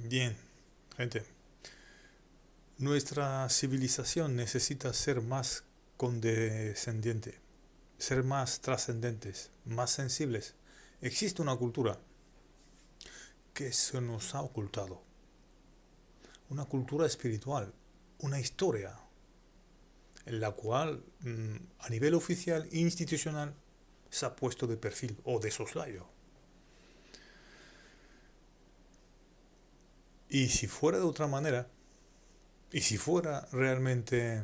Bien, gente, nuestra civilización necesita ser más condescendiente, ser más trascendentes, más sensibles. Existe una cultura que se nos ha ocultado, una cultura espiritual, una historia en la cual a nivel oficial e institucional se ha puesto de perfil o de soslayo. Y si fuera de otra manera, y si fuera realmente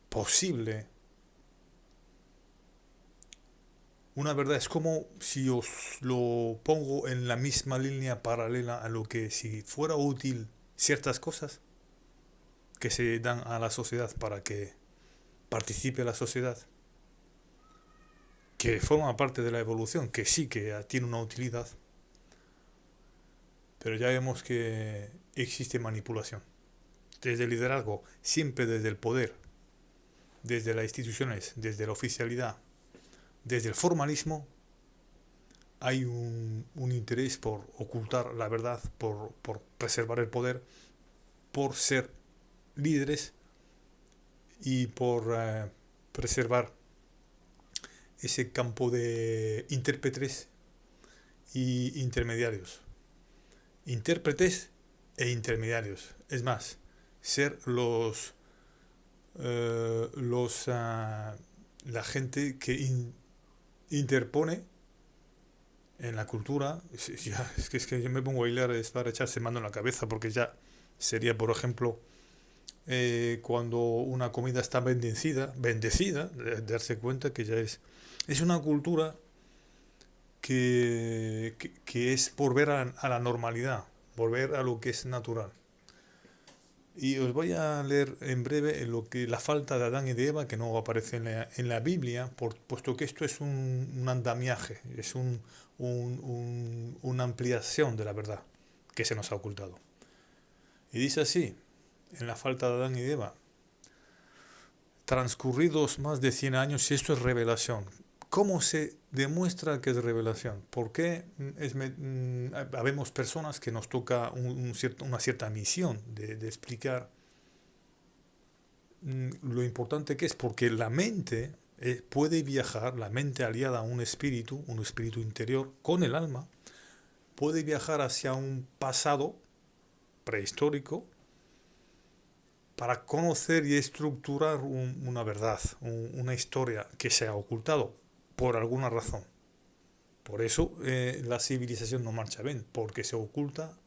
posible, una verdad es como si os lo pongo en la misma línea paralela a lo que si fuera útil ciertas cosas que se dan a la sociedad para que participe la sociedad, que forma parte de la evolución, que sí que tiene una utilidad, pero ya vemos que existe manipulación. Desde el liderazgo, siempre desde el poder, desde las instituciones, desde la oficialidad, desde el formalismo, hay un interés por ocultar la verdad, por preservar el poder, por ser líderes y por preservar ese campo de intérpretes y intermediarios. Intérpretes e intermediarios. Es más, ser la gente que interpone en la cultura. Es que yo me pongo a bailar es para echarse mano en la cabeza, porque ya sería, por ejemplo, cuando una comida está bendecida, darse cuenta que ya es una cultura que es volver a la normalidad, volver a lo que es natural. Y os voy a leer en breve lo que la falta de Adán y de Eva, que no aparece en la Biblia, puesto que esto es un andamiaje, es una ampliación de la verdad que se nos ha ocultado. Y dice así, en la falta de Adán y de Eva, transcurridos más de 100 años, y esto es revelación. ¿Cómo se demuestra que es revelación? ¿Por qué habemos personas que nos toca una cierta misión de explicar lo importante que es? Porque la mente puede viajar, la mente aliada a un espíritu interior con el alma, puede viajar hacia un pasado prehistórico para conocer y estructurar una verdad, una historia que se ha ocultado por alguna razón. Por eso la civilización no marcha bien, porque se oculta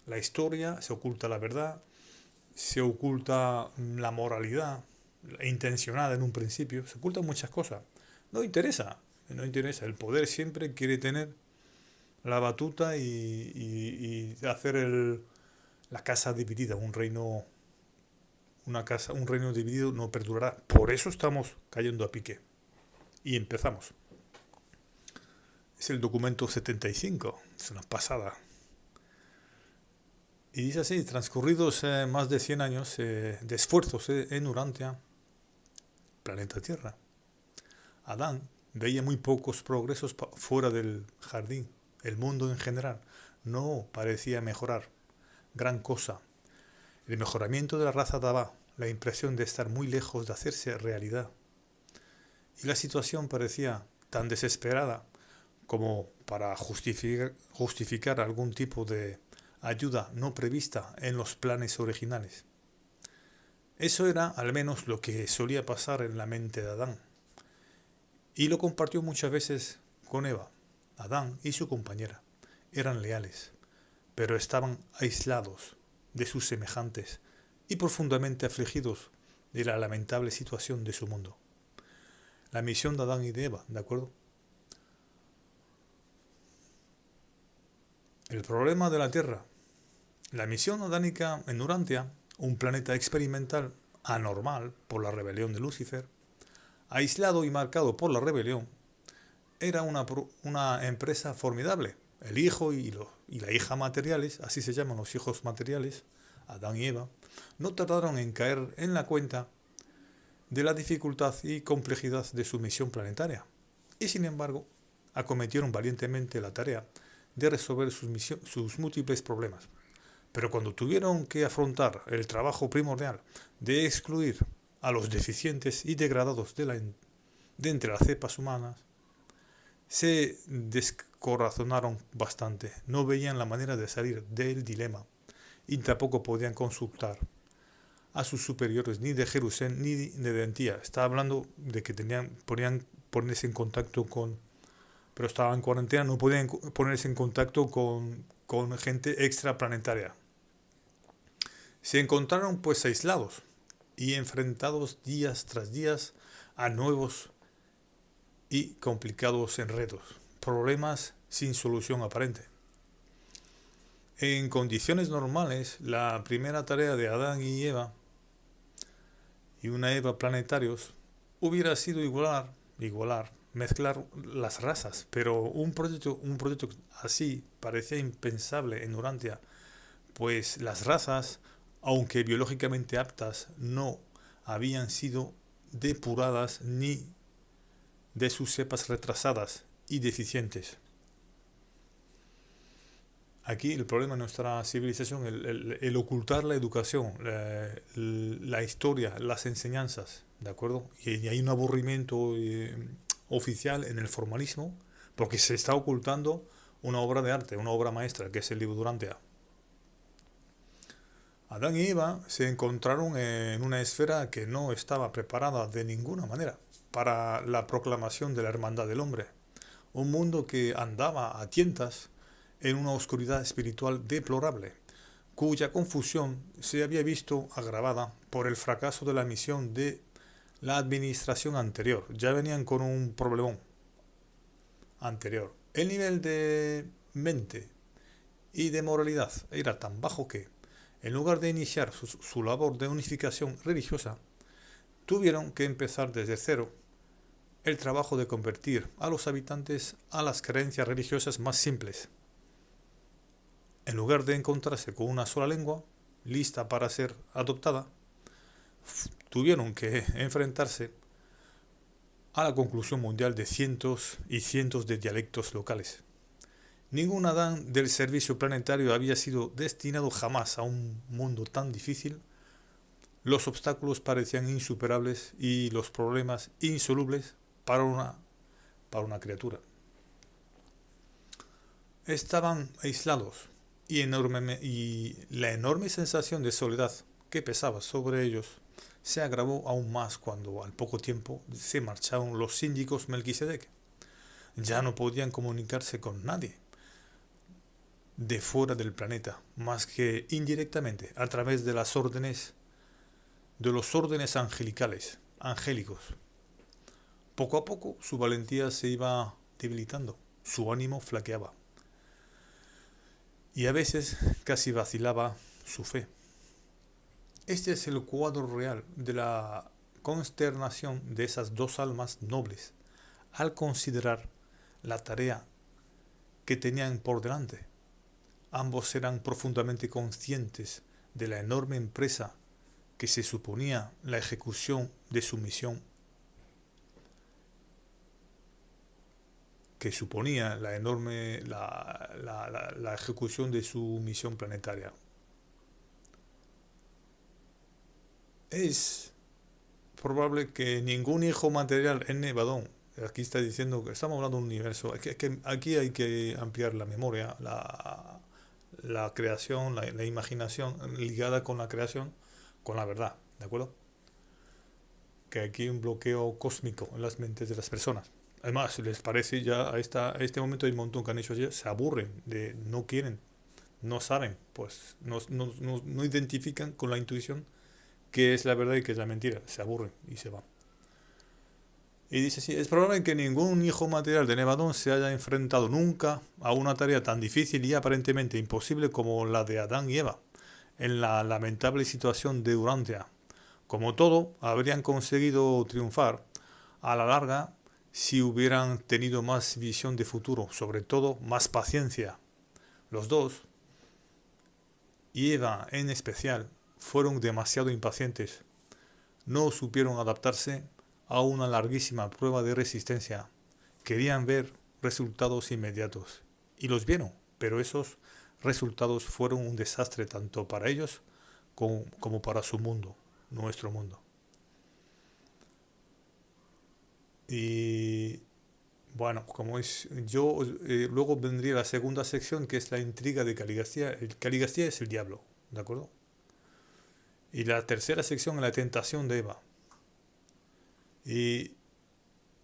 la historia, se oculta la verdad, se oculta la moralidad intencionada en un principio, se ocultan muchas cosas. No interesa, no interesa. El poder siempre quiere tener la batuta y hacer la casa dividida, un reino dividido no perdurará. Por eso estamos cayendo a pique. Y empezamos. Es el documento 75, es una pasada. Y dice así, transcurridos más de 100 años de esfuerzos en Urantia, planeta Tierra, Adán veía muy pocos progresos fuera del jardín. El mundo en general no parecía mejorar gran cosa. El mejoramiento de la raza daba la impresión de estar muy lejos de hacerse realidad. Y la situación parecía tan desesperada como para justificar algún tipo de ayuda no prevista en los planes originales. Eso era al menos lo que solía pasar en la mente de Adán. Y lo compartió muchas veces con Eva. Adán y su compañera eran leales, pero estaban aislados de sus semejantes y profundamente afligidos de la lamentable situación de su mundo. La misión de Adán y de Eva, ¿de acuerdo? El problema de la Tierra. La misión adánica en Urantia, un planeta experimental anormal por la rebelión de Lucifer, aislado y marcado por la rebelión, era una empresa formidable. El hijo y la hija materiales, así se llaman los hijos materiales, Adán y Eva, no tardaron en caer en la cuenta de la dificultad y complejidad de su misión planetaria. Y sin embargo, acometieron valientemente la tarea de resolver sus múltiples problemas. Pero cuando tuvieron que afrontar el trabajo primordial de excluir a los deficientes y degradados de entre las cepas humanas, se descorazonaron bastante. No veían la manera de salir del dilema y tampoco podían consultar a sus superiores ni de Jerusalén ni de Antía. Estaba hablando de que podían ponerse en contacto con, pero estaban en cuarentena, no podían ponerse en contacto con gente extraplanetaria. Se encontraron pues aislados y enfrentados días tras días a nuevos y complicados enredos, problemas sin solución aparente. En condiciones normales, la primera tarea de Adán y Eva y una Eva planetarios hubiera sido mezclar las razas, pero un proyecto así parecía impensable en Urantia, pues las razas, aunque biológicamente aptas, no habían sido depuradas ni de sus cepas retrasadas y deficientes. Aquí el problema de nuestra civilización, el ocultar la educación, la historia, las enseñanzas, ¿de acuerdo? Y hay un aburrimiento oficial en el formalismo, porque se está ocultando una obra de arte, una obra maestra, que es el libro de Urantia. Adán y Eva se encontraron en una esfera que no estaba preparada de ninguna manera para la proclamación de la hermandad del hombre. Un mundo que andaba a tientas en una oscuridad espiritual deplorable, cuya confusión se había visto agravada por el fracaso de la misión de la administración anterior. Ya venían con un problemón anterior. El nivel de mente y de moralidad era tan bajo que, en lugar de iniciar su labor de unificación religiosa, tuvieron que empezar desde cero el trabajo de convertir a los habitantes a las creencias religiosas más simples. En lugar de encontrarse con una sola lengua, lista para ser adoptada, tuvieron que enfrentarse a la conclusión mundial de cientos y cientos de dialectos locales. Ningún Adán del servicio planetario había sido destinado jamás a un mundo tan difícil. Los obstáculos parecían insuperables y los problemas insolubles para una criatura. Estaban aislados y la enorme sensación de soledad que pesaba sobre ellos se agravó aún más cuando al poco tiempo se marcharon los síndicos Melquisedec. Ya no podían comunicarse con nadie de fuera del planeta, más que indirectamente a través de los órdenes angélicos. Poco a poco su valentía se iba debilitando, su ánimo flaqueaba y a veces casi vacilaba su fe. Este es el cuadro real de la consternación de esas dos almas nobles al considerar la tarea que tenían por delante. Ambos eran profundamente conscientes de la enorme empresa que se suponía la ejecución de su misión, la ejecución de su misión planetaria. Es probable que ningún hijo material en Nevadón, aquí está diciendo que estamos hablando de un universo, aquí hay que ampliar la memoria, la creación, la imaginación ligada con la creación, con la verdad, ¿de acuerdo? Que aquí hay un bloqueo cósmico en las mentes de las personas. Además, les parece ya a este momento hay un montón que han hecho ya, se aburren, no quieren, no saben, pues no identifican con la intuición qué es la verdad y qué es la mentira, se aburren y se van. Y dice, sí, es probable que ningún hijo material de Nevadón se haya enfrentado nunca a una tarea tan difícil y aparentemente imposible como la de Adán y Eva, en la lamentable situación de Urantia. Como todo, habrían conseguido triunfar a la larga si hubieran tenido más visión de futuro, sobre todo más paciencia. Los dos, y Eva en especial, fueron demasiado impacientes. No supieron adaptarse a una larguísima prueba de resistencia. Querían ver resultados inmediatos. Y los vieron. pero esos resultados fueron un desastre tanto para ellos como para su mundo, nuestro mundo. Y bueno, como es, yo luego vendría la segunda sección que es la intriga de Caligastía. El Caligastía es el diablo, ¿de acuerdo? Y la tercera sección es la tentación de Eva. Y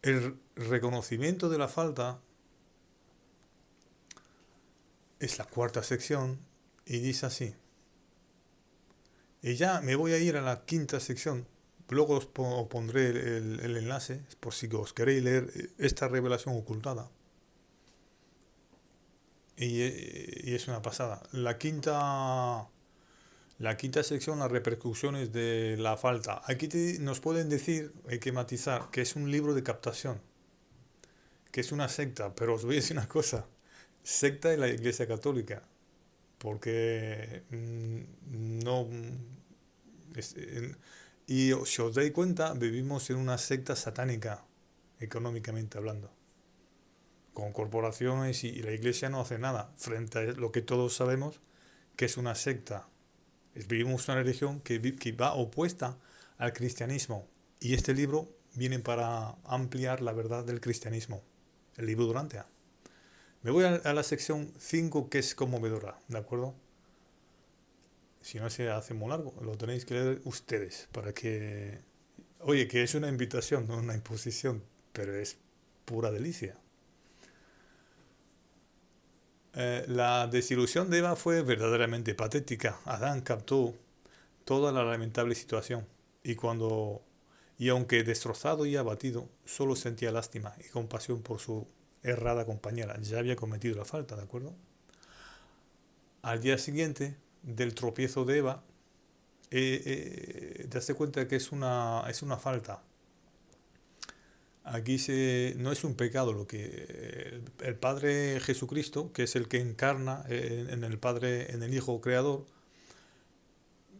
el reconocimiento de la falta es la cuarta sección y dice así. Y ya me voy a ir a la quinta sección. Luego os pondré el enlace por si os queréis leer esta revelación ocultada. Y es una pasada. La quinta sección, las repercusiones de la falta. Aquí nos pueden decir, hay que matizar, que es un libro de captación, que es una secta, pero os voy a decir una cosa, secta de la Iglesia Católica, porque no... es- en- y si os dais cuenta, vivimos en una secta satánica, económicamente hablando, con corporaciones y la Iglesia no hace nada frente a lo que todos sabemos que es una secta. Vivimos una religión que va opuesta al cristianismo. Y este libro viene para ampliar la verdad del cristianismo. El libro Durantia. Me voy a la sección 5 que es conmovedora, ¿de acuerdo? Si no se hace muy largo, lo tenéis que leer ustedes para que... Oye, que es una invitación, no una imposición, pero es pura delicia. La desilusión de Eva fue verdaderamente patética. Adán captó toda la lamentable situación y y aunque destrozado y abatido, solo sentía lástima y compasión por su errada compañera. Ya había cometido la falta, ¿de acuerdo? Al día siguiente del tropiezo de Eva, te das cuenta que es una falta. No es un pecado lo que el Padre Jesucristo, que es el que encarna en el Padre, en el Hijo Creador,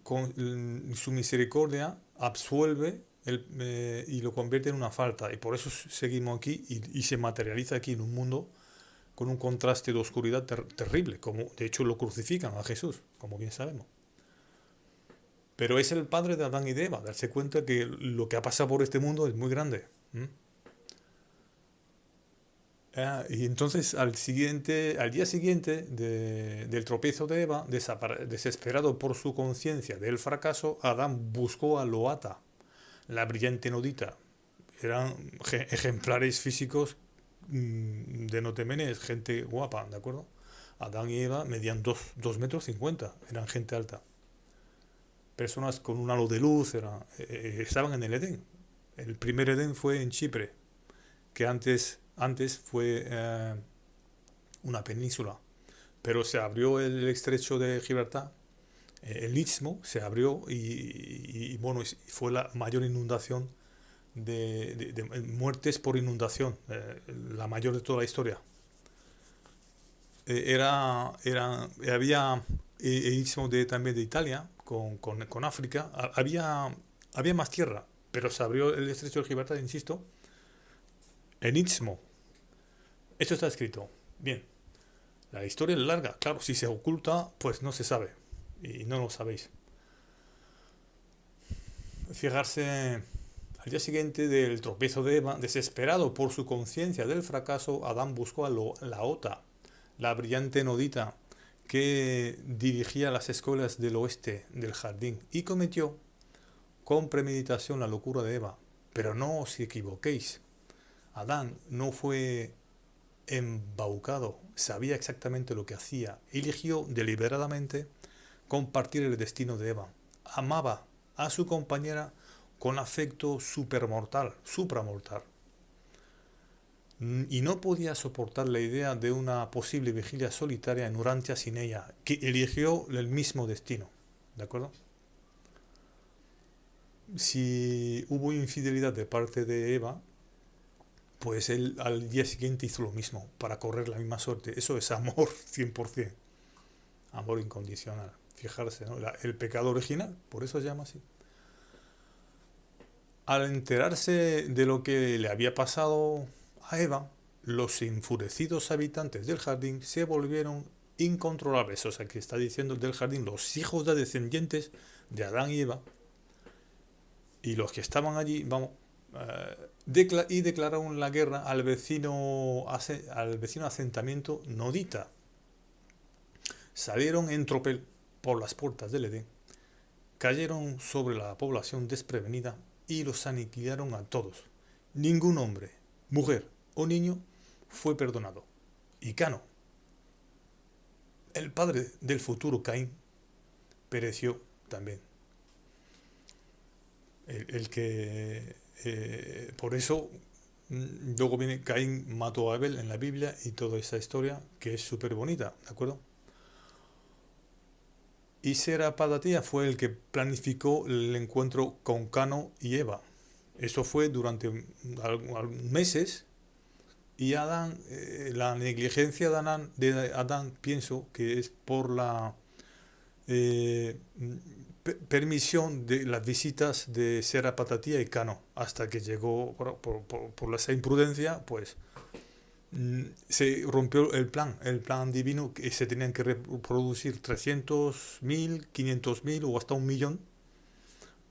con su misericordia absuelve y lo convierte en una falta. Y por eso seguimos aquí y se materializa aquí en un mundo con un contraste de oscuridad terrible, como de hecho lo crucifican a Jesús, como bien sabemos. Pero es el padre de Adán y de Eva, darse cuenta que lo que ha pasado por este mundo es muy grande. Y entonces al día siguiente del tropiezo de Eva, desesperado por su conciencia del fracaso, Adán buscó a Loata, la brillante nodita. Eran ejemplares físicos de no temenes, gente guapa, ¿de acuerdo? Adán y Eva medían 2,50 metros, eran gente alta. Personas con un halo de luz, estaban en el Edén. El primer Edén fue en Chipre, que antes fue una península, pero se abrió el estrecho de Gibraltar, el istmo se abrió bueno, fue la mayor inundación de muertes por inundación, la mayor de toda la historia. Había el istmo también de Italia con África, había más tierra, pero se abrió el estrecho de Gibraltar, insisto, en istmo. Esto está escrito. Bien, la historia es larga, claro, si se oculta, pues no se sabe, y no lo sabéis. Fijarse, al día siguiente del tropiezo de Eva, desesperado por su conciencia del fracaso, Adán buscó a la Ota, la brillante nodita que dirigía las escuelas del oeste del jardín, y cometió con premeditación la locura de Eva. Pero no os equivoquéis, Adán no fue embaucado, sabía exactamente lo que hacía, eligió deliberadamente compartir el destino de Eva. Amaba a su compañera con afecto supramortal. Y no podía soportar la idea de una posible vigilia solitaria en Urantia sin ella, que eligió el mismo destino. ¿De acuerdo? Si hubo infidelidad de parte de Eva, pues él al día siguiente hizo lo mismo, para correr la misma suerte. Eso es amor 100%, amor incondicional. Fijarse, ¿no? El pecado original, por eso se llama así. Al enterarse de lo que le había pasado a Eva, los enfurecidos habitantes del jardín se volvieron incontrolables. O sea, que está diciendo del jardín, los hijos de descendientes de Adán y Eva, y los que estaban allí, vamos, y declararon la guerra al vecino asentamiento nodita. Salieron en tropel por las puertas del Edén, cayeron sobre la población desprevenida y los aniquilaron a todos. Ningún hombre, mujer o niño fue perdonado. Y Cano, el padre del futuro Caín, pereció también. El que por eso luego viene Caín mató a Abel en la Biblia y toda esa historia que es súper bonita, ¿de acuerdo? Y Serapatatía fue el que planificó el encuentro con Cano y Eva. Eso fue durante meses. Y Adán, la negligencia de Adán, pienso que es por la permisión de las visitas de Serapatatía y Cano, hasta que llegó por esa imprudencia, pues se rompió el plan divino, que se tenían que reproducir 300.000, 500.000 o hasta 1.000.000,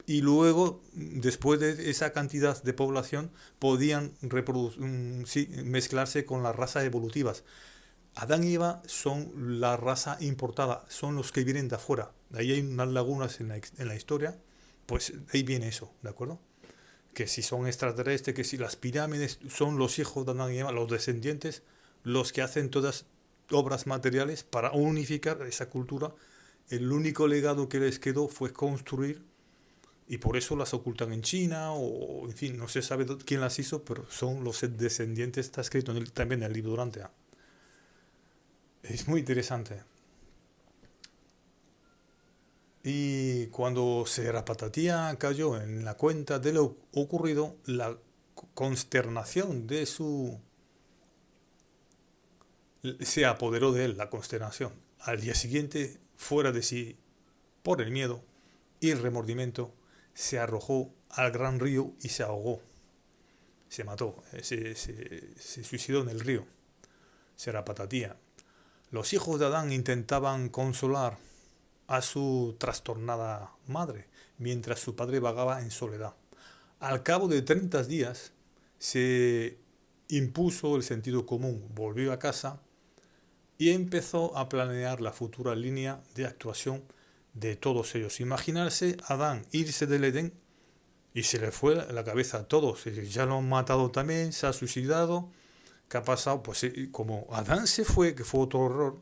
y luego, después de esa cantidad de población, podían mezclarse con las razas evolutivas. Adán y Eva son la raza importada, son los que vienen de afuera. Ahí hay unas lagunas en la historia, pues ahí viene eso, ¿de acuerdo? Que si son extraterrestres, que si las pirámides son los hijos de Adán y Eva, los descendientes, los que hacen todas obras materiales para unificar esa cultura. El único legado que les quedó fue construir, y por eso las ocultan en China, o en fin, no se sabe quién las hizo, pero son los descendientes, está escrito también en el libro Durante. Es muy interesante. Y cuando Serapatatía cayó en la cuenta de lo ocurrido, la consternación se apoderó de él, la consternación. Al día siguiente, fuera de sí por el miedo y el remordimiento, se arrojó al gran río y se ahogó. Se mató, se suicidó en el río. Serapatatía. Los hijos de Adán intentaban consolar a su trastornada madre, mientras su padre vagaba en soledad. Al cabo de 30 días se impuso el sentido común, volvió a casa y empezó a planear la futura línea de actuación de todos ellos. Imaginarse a Adán irse del Edén y se le fue la cabeza a todos. Ya lo han matado también, se ha suicidado. ¿Qué ha pasado? Pues como Adán se fue, que fue otro horror,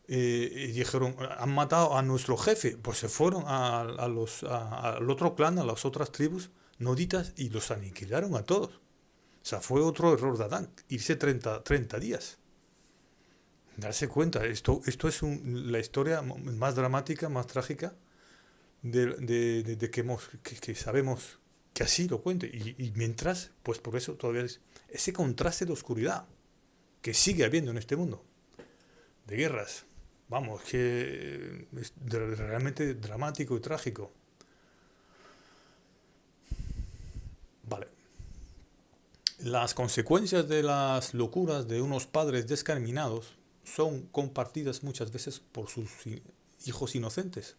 y dijeron, han matado a nuestro jefe, pues se fueron al otro clan, a las otras tribus noditas, y los aniquilaron a todos. O sea, fue otro error de Adán, irse 30 días. Darse cuenta, esto es la historia más dramática, más trágica de que sabemos que así lo cuente. Y mientras, pues por eso todavía es ese contraste de oscuridad que sigue habiendo en este mundo, de guerras. Vamos, que es realmente dramático y trágico. Vale. Las consecuencias de las locuras de unos padres descarminados son compartidas muchas veces por sus hijos inocentes.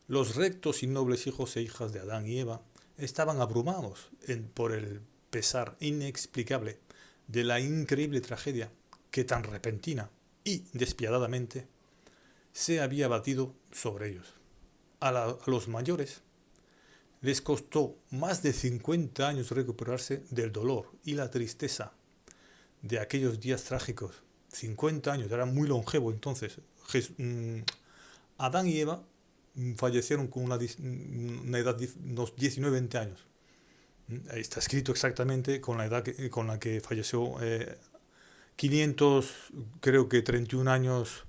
Los rectos y nobles hijos e hijas de Adán y Eva estaban abrumados por el pesar inexplicable de la increíble tragedia que tan repentina y despiadadamente se había batido sobre ellos. A los mayores les costó más de 50 años recuperarse del dolor y la tristeza de aquellos días trágicos. 50 años, era muy longevo entonces. Adán y Eva fallecieron con una edad de unos 19-20 años. Está escrito exactamente con la edad con la que falleció 500, creo que 31 años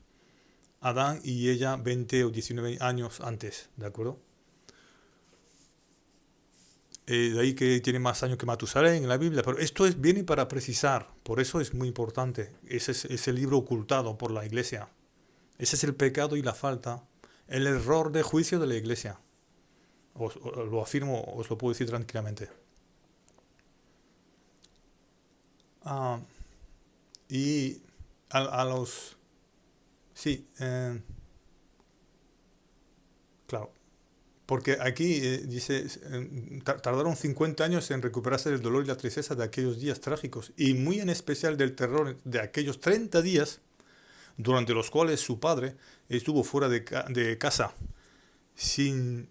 Adán, y ella 20 o 19 años antes, ¿de acuerdo? De ahí que tiene más años que Matusalén en la Biblia, pero esto viene para precisar, por eso es muy importante. Ese es el libro ocultado por la Iglesia. Ese es el pecado y la falta, el error de juicio de la Iglesia. Os lo afirmo, os lo puedo decir tranquilamente. Y a los Sí, claro. Porque aquí dice, tardaron 50 años en recuperarse del dolor y la tristeza de aquellos días trágicos, y muy en especial del terror de aquellos 30 días durante los cuales su padre estuvo fuera de casa sin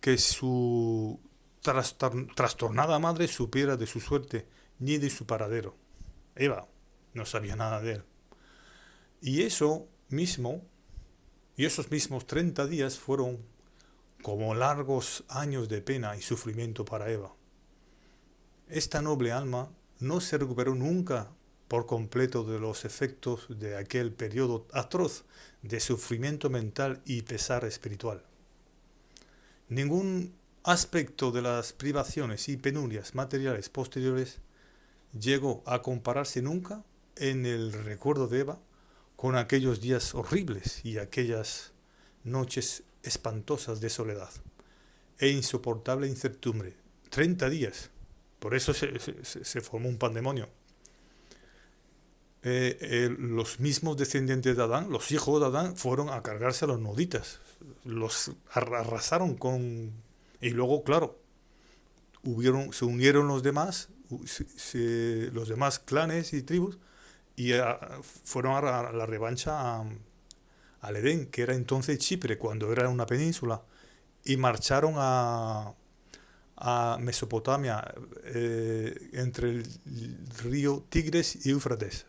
que su trastornada madre supiera de su suerte ni de su paradero. Eva no sabía nada de él. Y eso mismo, y esos mismos 30 días fueron como largos años de pena y sufrimiento para Eva. Esta noble alma no se recuperó nunca por completo de los efectos de aquel periodo atroz de sufrimiento mental y pesar espiritual. Ningún aspecto de las privaciones y penurias materiales posteriores llegó a compararse nunca en el recuerdo de Eva con aquellos días horribles y aquellas noches espantosas de soledad e insoportable incertidumbre. 30 días. Por eso se formó un pandemonio. Los mismos descendientes de Adán, los hijos de Adán, fueron a cargarse a los nuditas. Los arrasaron con... Y luego, claro, se unieron los demás, los demás clanes y tribus, y fueron a la revancha al Edén, que era entonces Chipre, cuando era una península, y marcharon a Mesopotamia, entre el río Tigres y Éufrates.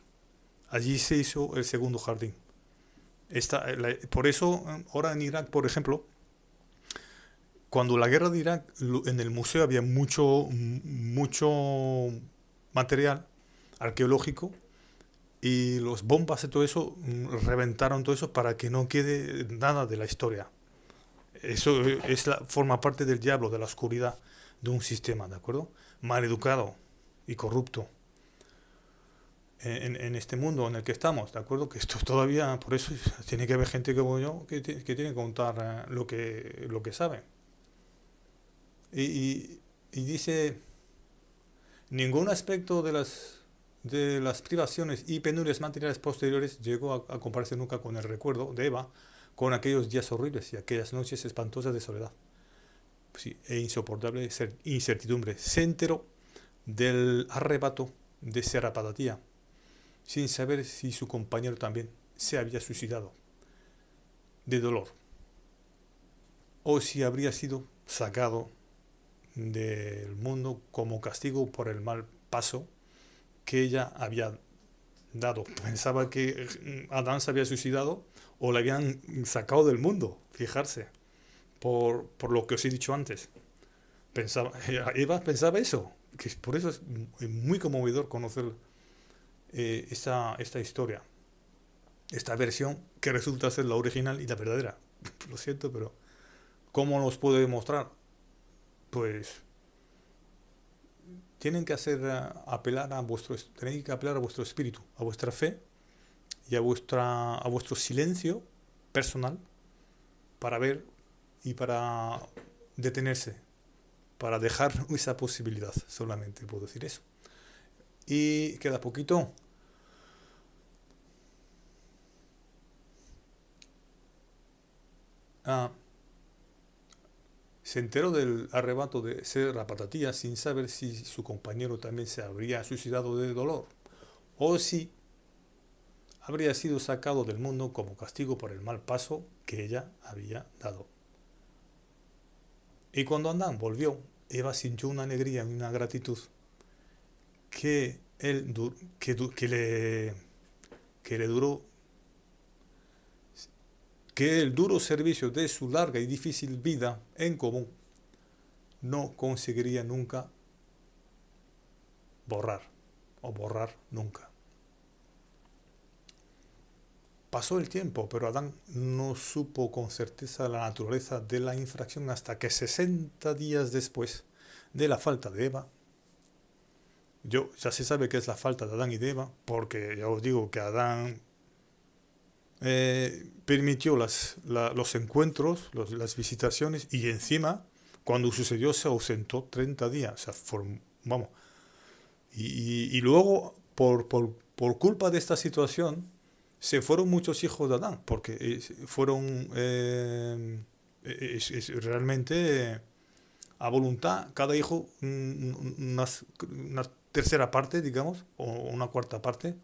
Allí se hizo el segundo jardín. Por eso, ahora en Irak, por ejemplo, cuando la guerra de Irak, en el museo había mucho material arqueológico, y los bombas y todo eso reventaron todo eso para que no quede nada de la historia. Eso forma parte del diablo, de la oscuridad de un sistema, ¿de acuerdo? Mal educado y corrupto en este mundo en el que estamos, ¿de acuerdo? Que esto todavía, por eso tiene que haber gente como yo que tiene que contar lo que sabe. Y dice, ningún aspecto de las privaciones y penurias materiales posteriores llegó a compararse nunca con el recuerdo de Eva, con aquellos días horribles y aquellas noches espantosas de soledad, sí, e insoportable incertidumbre. Se enteró del arrebato de Serapatatía, sin saber si su compañero también se había suicidado de dolor, o si habría sido sacado del mundo como castigo por el mal paso que ella había dado. Pensaba que Adán se había suicidado o le habían sacado del mundo, fijarse, por lo que os he dicho antes. Eva pensaba eso, que por eso es muy conmovedor conocer esta historia, esta versión que resulta ser la original y la verdadera. Lo siento, pero ¿cómo nos puede demostrar? Pues tienen que tenéis que apelar a vuestro espíritu, a vuestra fe y a vuestro silencio personal para ver y para detenerse, para dejar esa posibilidad. Solamente puedo decir eso. Y queda poquito. Se enteró del arrebato de Serapatatía sin saber si su compañero también se habría suicidado de dolor o si habría sido sacado del mundo como castigo por el mal paso que ella había dado. Y cuando Adán volvió, Eva sintió una alegría y una gratitud que, él, que le duró, que el duro servicio de su larga y difícil vida en común no conseguiría nunca borrar nunca. Pasó el tiempo, pero Adán no supo con certeza la naturaleza de la infracción hasta que 60 días después de la falta de Eva, ya se sabe que es la falta de Adán y de Eva, porque ya os digo que Adán permitió los encuentros, las visitaciones, y encima, cuando sucedió, se ausentó 30 días. O sea, vamos. Y luego, por culpa de esta situación, se fueron muchos hijos de Adán, porque fueron realmente a voluntad, cada hijo una tercera parte, digamos, o una cuarta parte,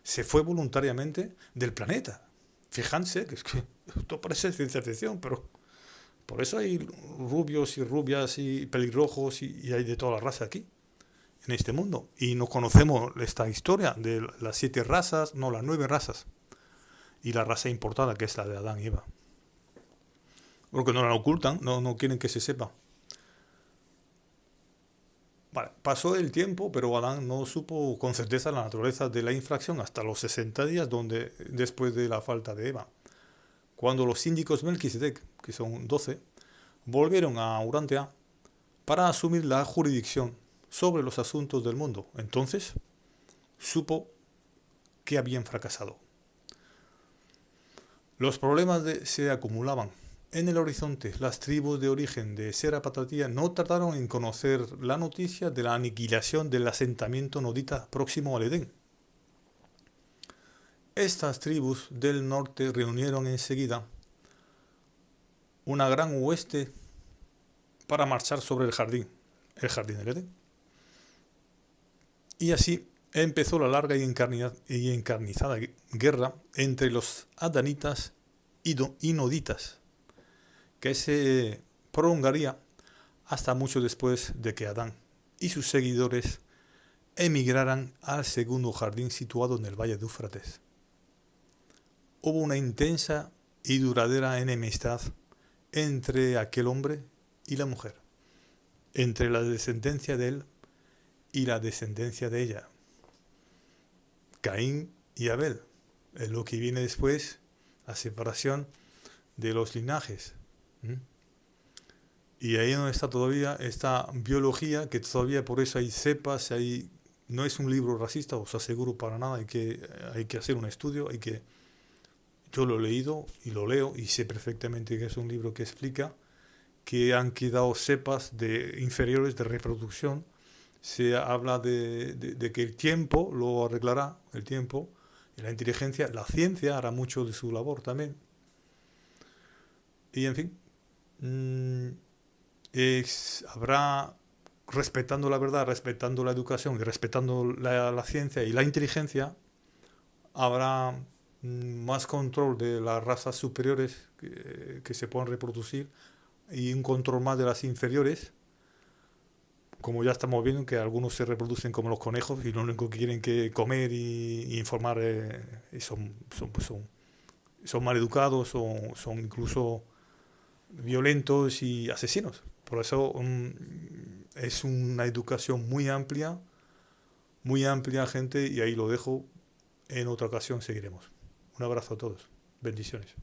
se fue voluntariamente del planeta. Fíjense, que es que esto parece ciencia ficción, pero por eso hay rubios y rubias y pelirrojos y hay de toda la raza aquí, en este mundo. Y no conocemos esta historia de las 7 razas, no, las 9 razas. Y la raza importada, que es la de Adán y Eva. Porque no la ocultan, no quieren que se sepa. Vale, pasó el tiempo, pero Adán no supo con certeza la naturaleza de la infracción hasta los 60 días después de la falta de Eva. Cuando los síndicos Melquisedec, que son 12, volvieron a Urantia para asumir la jurisdicción sobre los asuntos del mundo. Entonces, supo que habían fracasado. Los problemas se acumulaban. En el horizonte, las tribus de origen de Sera-Patatía no tardaron en conocer la noticia de la aniquilación del asentamiento nodita próximo al Edén. Estas tribus del norte reunieron enseguida una gran hueste para marchar sobre el jardín del Edén. Y así empezó la larga y encarnizada guerra entre los adanitas y noditas, que se prolongaría hasta mucho después de que Adán y sus seguidores emigraran al segundo jardín situado en el valle de Éufrates. Hubo una intensa y duradera enemistad entre aquel hombre y la mujer, entre la descendencia de él y la descendencia de ella, Caín y Abel, es lo que viene después, la separación de los linajes. Y ahí donde está todavía esta biología, que todavía por eso hay cepas, no es un libro racista, os aseguro para nada, hay que hacer un estudio, yo lo he leído y lo leo y sé perfectamente que es un libro que explica que han quedado cepas inferiores de reproducción. Se habla de que el tiempo lo arreglará, el tiempo, y la inteligencia, la ciencia hará mucho de su labor también. Y en fin, habrá, respetando la verdad, respetando la educación y respetando la ciencia y la inteligencia, habrá más control de las razas superiores que se puedan reproducir y un control más de las inferiores, como ya estamos viendo que algunos se reproducen como los conejos y lo único que quieren que comer y informar y son mal educados, son incluso violentos y asesinos. Por eso es una educación muy amplia, gente, y ahí lo dejo. En otra ocasión seguiremos. Un abrazo a todos. Bendiciones.